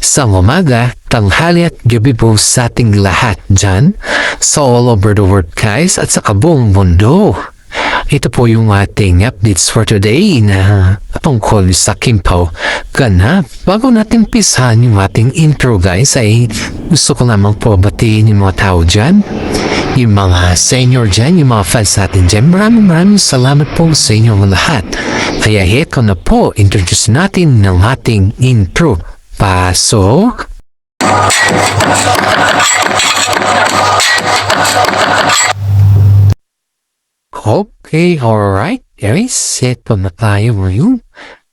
Isang umaga, tanghali at gabi po sa ating lahat dyan sa all over the world guys at sa kabuong mundo. Ito po yung ating updates for today na tungkol sa Kimpaw ganap. Bago natin pisahan yung ating intro guys ay gusto ko lamang po batiin yung mga tao dyan. Yung mga senior dyan, yung mga fans natin dyan. Maraming salamat po sa inyong lahat. Kaya heto na po, introduce natin ng ating intro. Pasok! Okay, alright. Guys, ito na tayo ngayon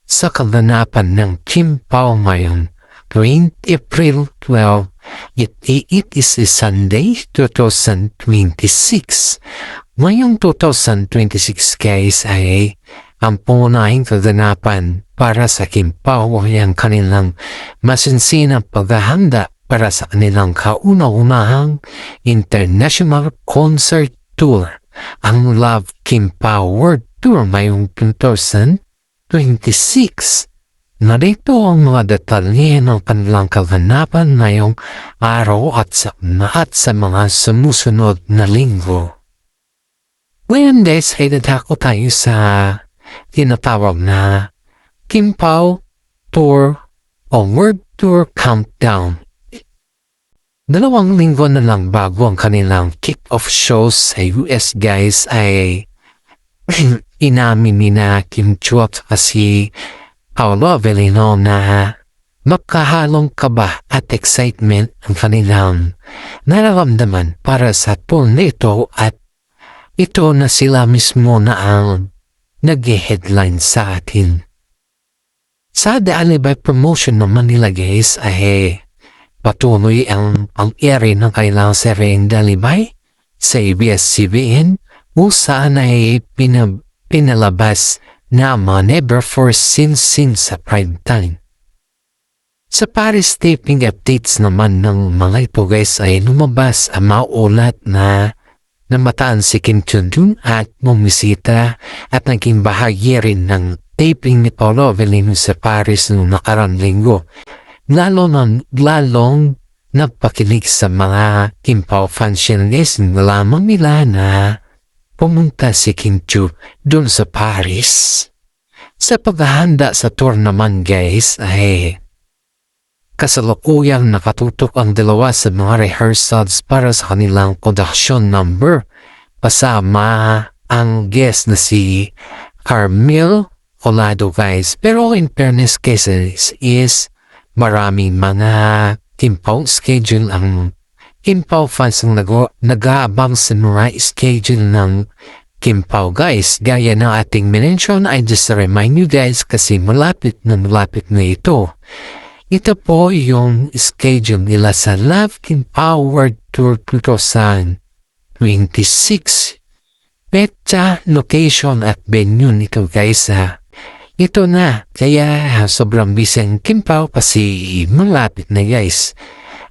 sa kaganapan ng Kimpaw ngayon. April 12. It is a Sunday, 2026. Ngayong 2026 guys ay ang punahing kaganapan para sa Kimpaw ay ang kanilang masinsinang paghahanda para sa kanilang kauna-unahang international concert tour. Ang Love Kimpaw World Tour ngayong 2026. Narito ang mga detalye ng kanilang kaganapan ngayong araw at sa mga sumusunod na linggo. Ngayon guys, ay dadako tayo sa tinatawag na Kimpaw Tour o World Tour Countdown. 2 linggo na lang bago ang kanilang kick-off shows sa US guys ay inamin ni na Kim Chiu at si Paolo Avellino na makahalong kaba at excitement ang kanilang nararamdaman para sa tour nito at ito na sila mismo na ang nag-headline sa atin. Sa The Alibay promotion naman nila guys ay patuloy ang ere ng kailang seryeng The Alibay sa ABS-CBN kung saan ay pinalabas na mga never for since sa prime time. Sa Paris taping updates naman ng mga ito guys ay lumabas ang maulat na namataan si Kim Chiu at bumisita at naging bahagi rin ng taping ni Paolo Avellino sa Paris noong nakarang linggo. Lalong nagpakilig sa mga Kimpaw fans lamang nila na pumunta si Kim Chiu doon sa Paris. Sa paghahanda sa tour naman guys ay kasalukuyang nakatutok ang dalawa sa mga rehearsals para sa kanilang production number. Pasama ang guest na si Carmel Colado guys. Pero in fairness cases is maraming mga Kimpaw schedule ang Kimpaw fans ang nag-aabang sa mga schedule ng Kimpaw guys. Gaya ng ating mention I just remind you guys kasi malapit na ito. Ito po yung schedule nila sa Love Kimpaw World Tour 2026. Petsa, location at venue nito guys ito na, kaya sobrang busy ang Kimpaw kasi malapit na guys.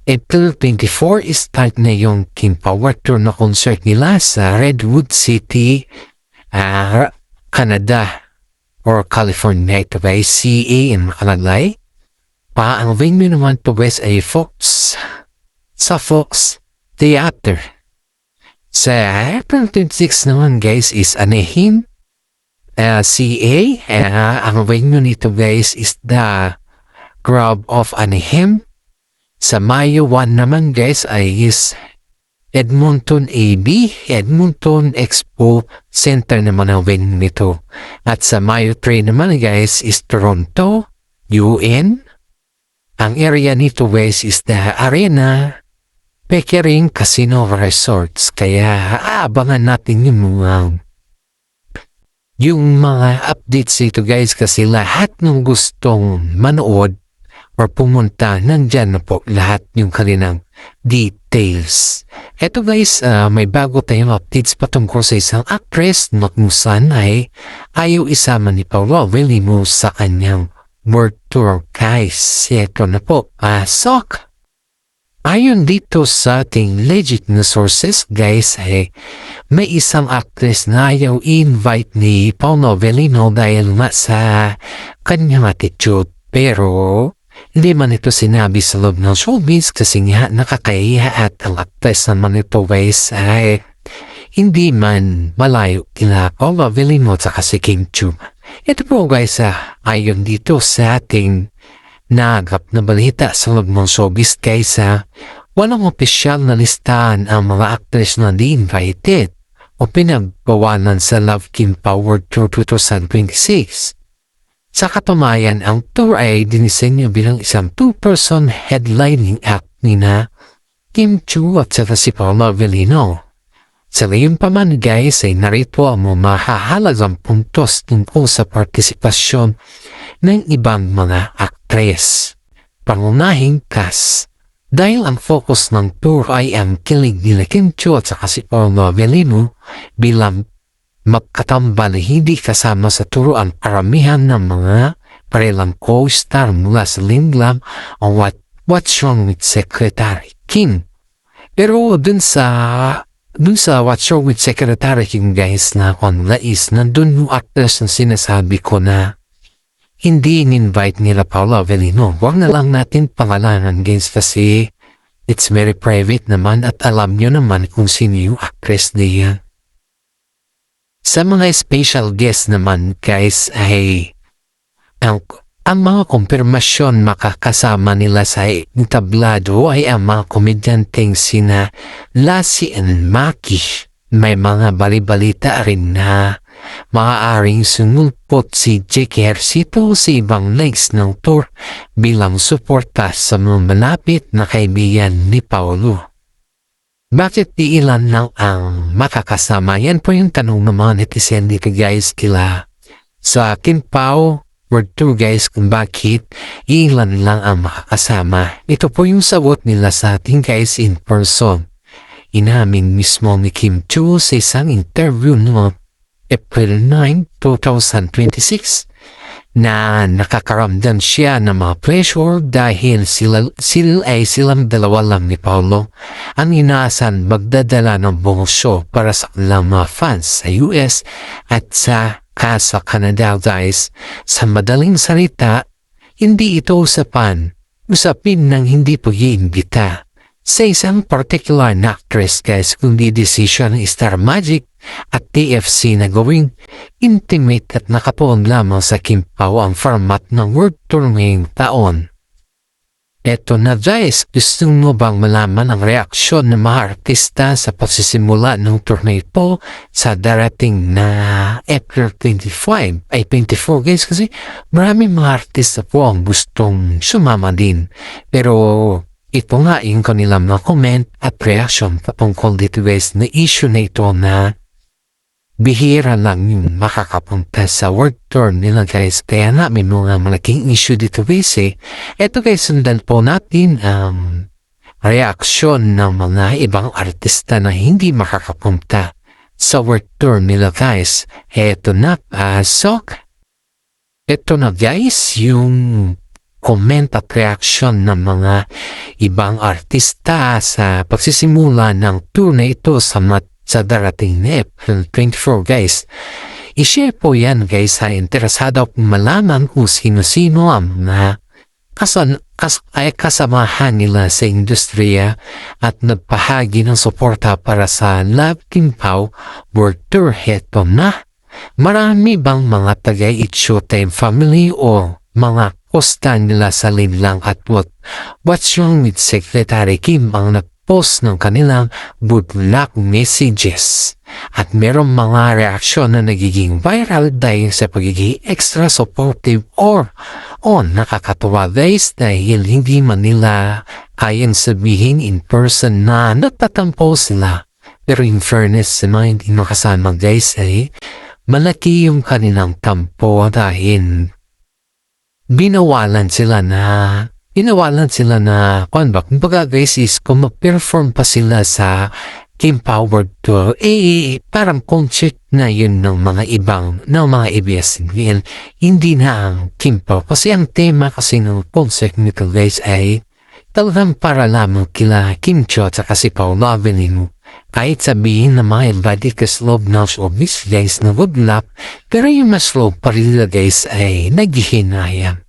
April 24 start na yung Kimpaw World Tour na concert nila sa Redwood City, Canada or California. Ito ba CA in nakalagay? Ang venue naman to guys ay Fox Theater. Sa April 26 naman guys is Anaheim, CA. Ang venue nito guys is the Grove of Anaheim. Sa Mayo 1 naman guys ay is Edmonton Edmonton Expo Center naman ang venue nito. At sa Mayo 3 naman guys is Toronto, UN. Ang area nito guys is the Arena Pickering Casino Resorts. Kaya aabangan natin yung mga updates ito guys kasi lahat ng gustong manood or pumunta nandyan na po lahat yung kanilang details. Eto guys, may bago tayong updates patungkol sa isang actress na kung saan ay ayaw isama ni Paolo Avellino sa kanyang World Tour guys. Ito na po, pasok! Ayon dito sa ating legit na sources guys ay may isang actress na ayaw invite ni Paolo Avellino dahil sa kanyang attitude. Pero Hindi man ito sinabi sa loob ng showbiz kasi nga nakakahiya at ang actress naman ito guys ay hindi man malayo kina Paula Avellino at saka si Kim Chu. Ito po guys ayon dito sa ating naagap na balita sa loob ng showbiz kaysa walang opisyal na listahan ang mga actress na di-invited o pinagbawalan sa Love Kim Power Tour 2026. Sa katunayan, ang tour ay dinisenyo bilang isang two-person headlining act ni na Kim Chu at saka si Paula Avellino. Sa gayon pa man guys ay narito ang mga mahahalagang puntos tungkol sa partisipasyon ng ibang mga aktres. Pangunahing cast. Dahil ang focus ng tour ay ang kilig nila Kim Chu at saka si Paula Avellino bilang magkatambal hindi kasama sa tour ang paramihan ng mga parelang co-star mula sa Linglam o What's Wrong with Secretary Kim. Pero dun sa What's Wrong with Secretary Kim guys na kung lais nandun yung actress na sinasabi ko na hindi in-invite nila Paula Avellino. Huwag na lang natin pangalanan guys kasi it's very private naman at alam nyo naman kung sino yung actress niya. Sa mga special guest naman guys ay ang mga kumpirmasyon makakasama nila sa tablado ay ang mga komedyanteng sina Lassie and Maki. May mga balibalita rin na maaaring sumulpot si Jake Ejercito sa ibang legs ng tour bilang suporta sa mga malapit na kaibigan ni Paulo. Bakit di ilan lang ang makakasama? Yan po yung tanong ng mga netizen dito guys kila sa Kim Pao World Tour guys kung bakit ilan lang ang makakasama. Ito po yung sagot nila sa ating guys in person. Inamin mismo ni Kim Chu sa isang interview noong April 9, 2026 na nakakaramdam siya ng mga pressure dahil sila ay silang dalawa lang ni Paulo ang inaasahan magdadala ng buong show para sa kanilang mga fans sa US at sa Canada guys. Sa madaling salita, hindi ito usapin ng hindi pag-iimbita sa isang particular na actress guys kundi desisyon ng Star Magic at TFC na gawing intimate at nakatuon lamang sa Kim Pao ang format ng World Tour ngayong taon. Eto na guys, gusto mo bang malaman ang reaksyon ng mga artista sa pagsisimula ng tour na ito sa darating na April 25 ay 24 guys kasi maraming mga artista po ang gustong sumama din. Pero ito nga yung kanilang mga comment at reaction patungkol dito guys na issue na ito na bihira lang yung makakapunta sa world tour nila guys. Kaya na may mga malaking issue dito guys Ito guys, sundan po natin ang reaksyon ng mga ibang artista na hindi makakapunta sa world tour nila guys. Ito na guys yung comment at reaction ng mga ibang artista sa pagsisimula ng tour na ito sa darating na April 24 guys. I-share po yan guys sa interesado kung malaman kung sino-sino ang mga kasamahan nila sa industriya at nagpahagi ng suporta para sa Love Kim Pao World Tour. Heto na, marami bang mga taga-Showtime family o mga posta nila sa Linlang at What's Wrong with Secretary Kim ang nagpost ng kanilang good luck messages at merong mga reaksyon na nagiging viral dahil sa pagiging extra supportive or nakakatuwa guys dahil hindi man nila kayang sabihin in person na natatampo sila. Pero in fairness sa mga hindi makasama guys malaki yung kanilang tampo dahil binawalan sila na kumbaga guys is kung mag-perform pa sila sa Kim Pao World Tour parang concert na yun ng mga ABS-CBN hindi na ang Kim Pao kasi ang tema kasi ng concert nito guys ay talagang para lamang kila Kim Chu at saka si Paula Avellino. Kahit sabihin na mga body kasloob ng showbiz guys na good luck pero yung mas slow pa rin guys ay naghihinayang.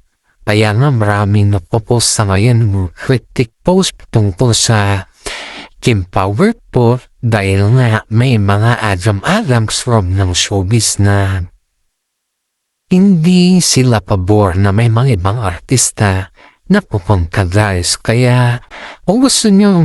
Kaya nga maraming napopost sa ngayon critic post tungkol sa Kim Power po dahil nga may mga Adam-Adams from ng showbiz na hindi sila pabor na may mga ibang artista na pupunta guys. Kaya kung gusto nyo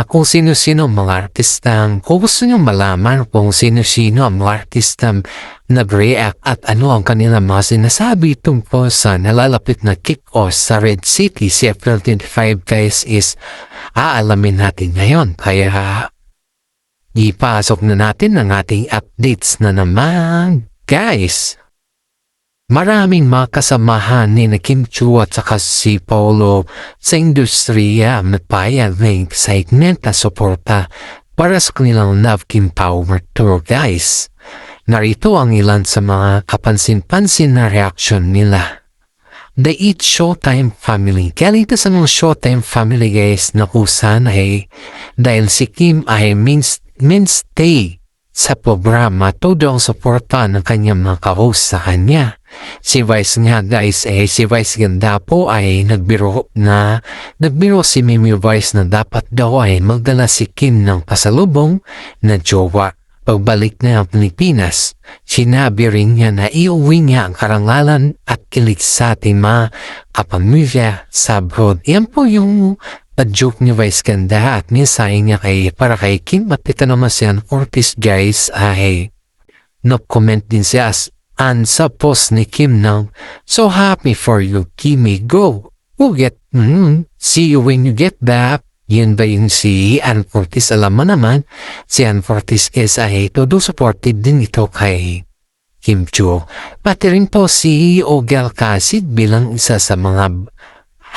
kung sino-sino mga artistang, kung gusto nyo malaman kung sino-sino ang mga artistang nag-react at ano ang kanilang mga sinasabi tungkol sa nalalapit na kick-off sa Red City si April 25 guys is aalamin natin ngayon. Kaya ipasok na natin ang ating updates na naman guys. Maraming mga kasamahan ni Kim Chiu at saka si Paulo sa industriya nagpayag ng excitement at suporta para sa kanilang Love Kim Power Tour guys. Narito ang ilan sa mga kapansin-pansin na reaction nila. The Eat Showtime Family. Galing ito sa mga Showtime Family guys na kusan ay dahil si Kim ay mainstay sa programa, todo ang suporta ng kanyang mga ka-host sa kanya. Si Vice nga guys si Vice ganda po ay nagbiro si Mimi Vice na dapat daw ay magdala si Kim ng pasalubong na jowa. Pagbalik na ang Pilipinas, sinabi rin niya na iuwi niya ang karangalan at kilig sa ating mga kapamilya sa abroad. Yan po yung joke ni Vice ganda at mensahe niya para kay Kim at ito naman si Ann Curtis guys ay no-comment din siya sa post ni Kim ng so happy for you Kimmy, go see you when you get back. Yun ba yung si Ann Curtis? Alam mo naman, si Ann Curtis is ay todo supported din ito kay Kim Chiu. Pati rin po si Ogal Casid bilang isa sa mga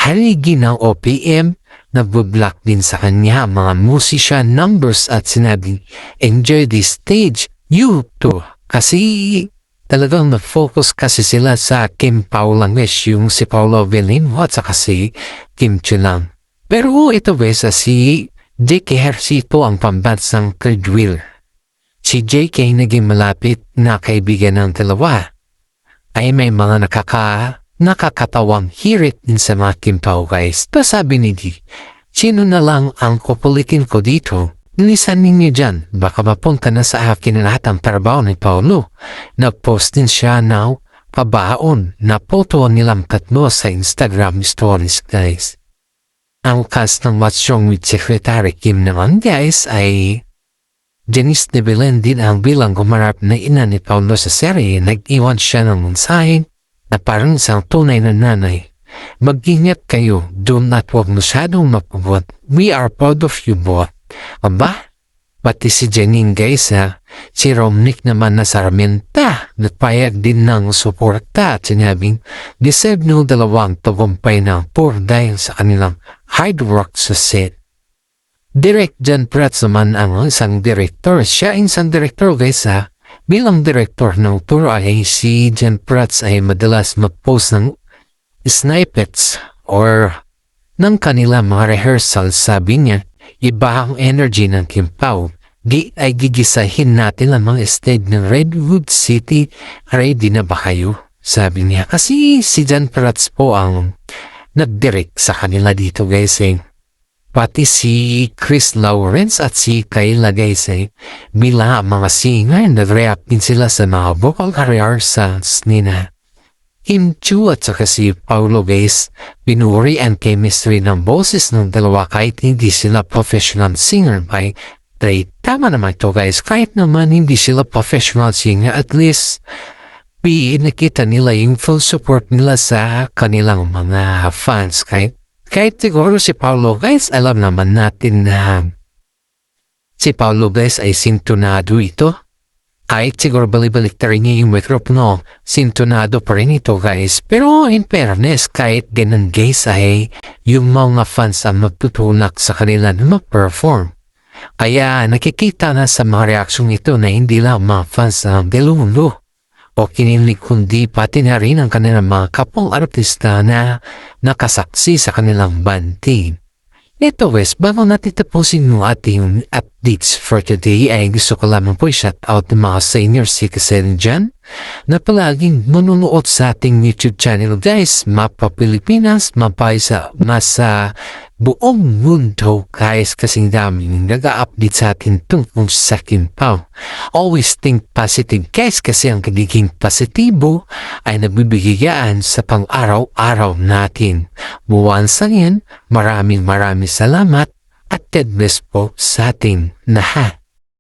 haligi ng OPM, nag-block din sa kanya mga musician numbers at sinabing enjoy this stage, you too. Kasi talagang nag-focus kasi sila sa Kim Pao lang yung si Paolo Velino at saka si Kim Chiu lang. Pero ito sa si JK Hercito ang pambansang third wheel. Si JK naging malapit na kaibigan ng dalawa. Ay may mga nakakatawang hirit din sa mga Kim Pao guys. To sabi ni D, sino na lang ang kukulitin ko dito? Nilisan ninyo dyan, baka mapunta na sa akin lahat ang trabaho ni Paolo. Nag-post din siya now, pabaon na photo nilang tatlo sa Instagram stories guys. Ang cast ng What's Wrong with Secretary Kim naman guys ay Janice de Belen din ang bilang gumarap na ina ni Paolo sa serye. Nag-iwan siya ng mensahe na parang isang tunay na nanay. Mag-ingat kayo, do not huwag masyadong mapabot. We are proud of you both. Aba, pati si Janine guys si Romnick naman na Sarmienta nagpayag din ng suporta at sinabing deserve nyo dalawang tagumpay ng tour dahil sa kanilang hard work sa set. Direct John Prats naman ang isang director. Siya isang director guys bilang director ng tour ay si John Prats ay madalas mag-post ng snippets or ng kanilang mga rehearsals. Sabi niya, iba ang energy ng Kim Pao. Ay gigisahin natin ang mga stage ng Redwood City. Ready na ba kayo? Sabi niya. Kasi si John Prats po ang nag-direct sa kanila dito guys Pati si Chris Lawrence at si Kayla guys bilang mga singer nag-react din sila sa mga vocal rehearsals nina Kim Chiu at saka si Paulo guys. Pinuri ang chemistry ng boses ng dalawa kahit hindi sila professional singer by tama naman ito guys. Kahit naman hindi sila professional singer, at least nakita nila yung full support nila sa kanilang mga fans. Kahit siguro si Paulo guys, alam naman natin na si Paulo guys ay sintonado ito. Kahit siguro balik-baliktarin niya yung mikropono, sintonado pa rin ito guys. Pero in fairness, kahit ganun guys ay yung mga fans ang magtutulak sa kanila na mag-perform. Kaya nakikita na sa mga reaksyon ito na hindi lang mga fans ng Delundo o kinilig kundi pati na rin ang kanilang mga kapong artista na nakasaksi sa kanilang band team. Ito Wes, bago natin tapusin yung ating updates for today ay gusto ko lamang po i-shout out ng mga senior citizen dyan na palaging manunood sa ating YouTube channel guys. Mapa Pilipinas, mapa sa nasa buong mundo guys kasing daming nag-update sa atin tungkol sa Kimpaw. Always think positive guys kasi ang kagiging positibo ay nagbibigayaan sa pang-araw-araw natin. Buwan sa yan, maraming salamat at God bless po sa ating lahat.